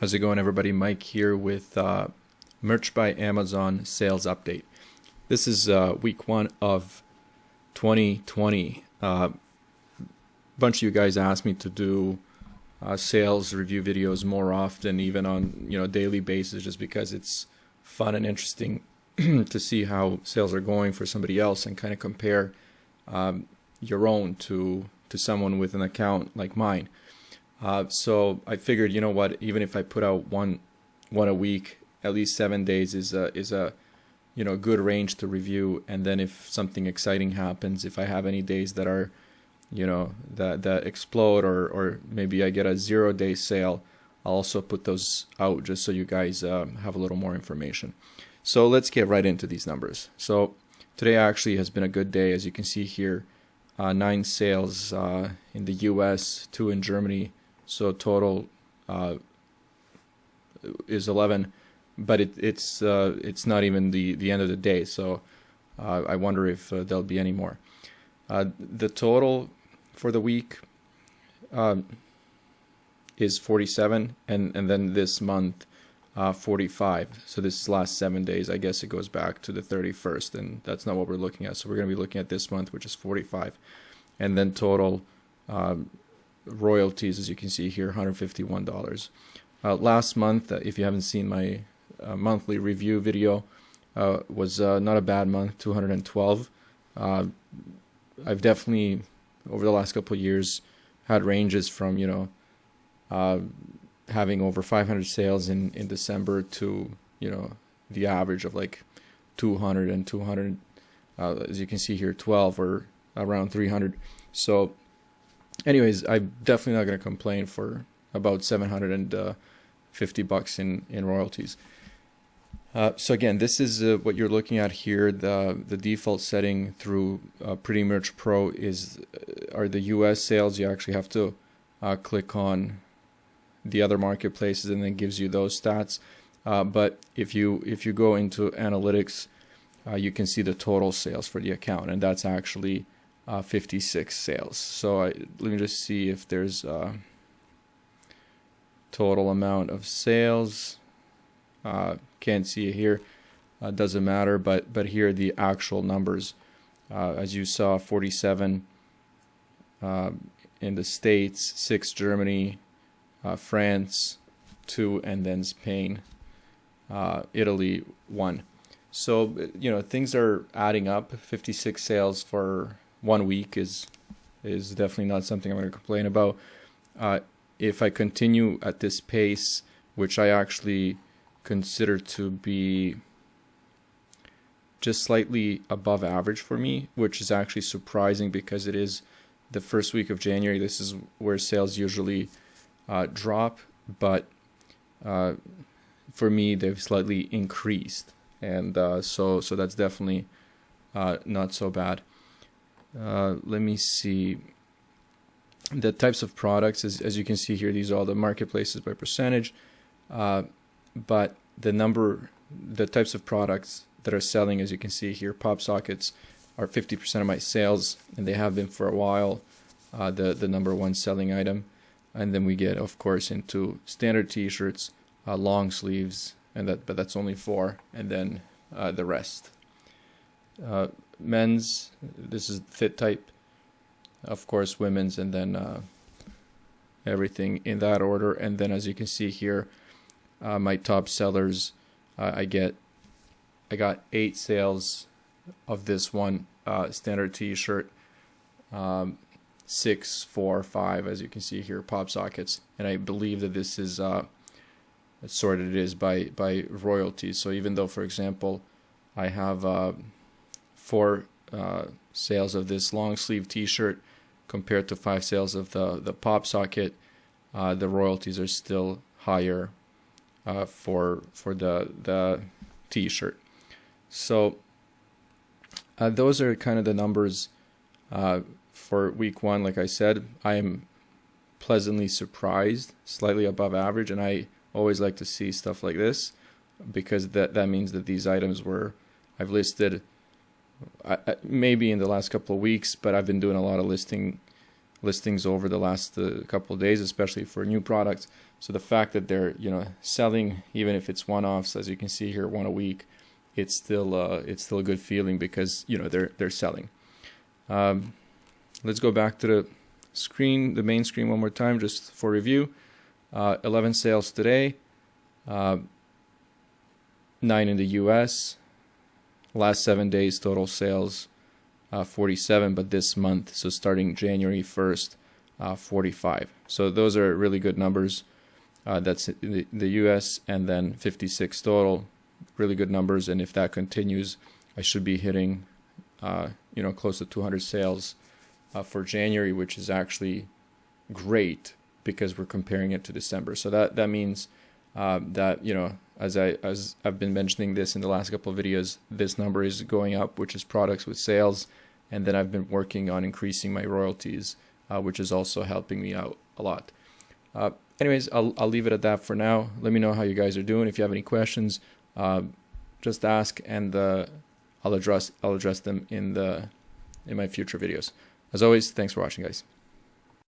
How's it going, everybody? Mike here with Merch by Amazon sales update. This is week one of 2020. Bunch of you guys asked me to do sales review videos more often, even on a daily basis, just because it's fun and interesting to see how sales are going for somebody else and kind of compare your own to someone with an account like mine. So I figured, you know what, even if I put out one a week, at least 7 days is a good range to review. And then if something exciting happens, if I have any days that are, that explode, or maybe I get a 0-day sale, I'll also put those out just so you guys have a little more information. So let's get right into these numbers. So today actually has been a good day, as you can see here. 9 sales in the US, 2 in Germany. So total is 11, but it's not even the end of the day. So I wonder if there'll be any more. The total for the week is 47, and then this month 45. So this is last 7 days. I guess it goes back to the 31st, and that's not what we're looking at. So we're going to be looking at this month, which is 45, and then total. Royalties, as you can see here, $151. Last month, if you haven't seen my monthly review video, was not a bad month, 212. I've definitely, over the last couple of years, had ranges from having over 500 sales in December to the average of like 200 and 200. As you can see here, 12 or around 300. So anyways, I'm definitely not going to complain for about $750 in royalties. So again, this is what you're looking at here. The default setting through Pretty Merch Pro are the US sales. You actually have to click on the other marketplaces, and then gives you those stats. But if you go into analytics, you can see the total sales for the account, and that's actually 56 sales. So let me just see if there's a total amount of sales. Can't see it here. Doesn't matter, but here are the actual numbers. As you saw, 47 in the States, 6 Germany, France 2, and then Spain, Italy 1. So things are adding up. 56 sales for 1 week is definitely not something I'm going to complain about. If I continue at this pace, which I actually consider to be just slightly above average for me, which is actually surprising because it is the first week of January. This is where sales usually drop, but for me they've slightly increased, and so that's definitely not so bad. Let me see the types of products. As you can see here, these are all the marketplaces by percentage, but the types of products that are selling, as you can see here, pop sockets are 50% of my sales, and they have been for a while, the number one selling item. And then we get, of course, into standard t-shirts, long sleeves, but that's only 4, and then the rest. Men's, this is fit type, of course, women's, and then everything in that order. And then, as you can see here, my top sellers, I got 8 sales of this one standard t-shirt, 6, 4, 5, as you can see here, pop sockets, and I believe that this is sorted is by royalties. So even though, for example, I have 4 sales of this long sleeve t-shirt compared to 5 sales of the pop socket, the royalties are still higher for the t-shirt. So those are kind of the numbers for week one. Like I said, I am pleasantly surprised, slightly above average, and I always like to see stuff like this, because that means that these items I've listed maybe in the last couple of weeks, but I've been doing a lot of listings over the last couple of days, especially for new products. So the fact that they're, you know, selling, even if it's one-offs, as you can see here, one a week, it's still a good feeling because, you know, they're selling. Let's go back to the screen, the main screen one more time, just for review. 11 sales today, 9 in the US. Last 7 days total sales 47, but this month, so starting January 1st, 45. So those are really good numbers. That's in the US, and then 56 total, really good numbers. And if that continues, I should be hitting you know, close to 200 sales for January, which is actually great because we're comparing it to December. So that means that, you know, as I've been mentioning this in the last couple of videos, this number is going up, which is products with sales, and then I've been working on increasing my royalties, which is also helping me out a lot. Anyways, I'll leave it at that for now. Let me know how you guys are doing. If you have any questions, just ask, and I'll address them in my future videos. As always, thanks for watching, guys.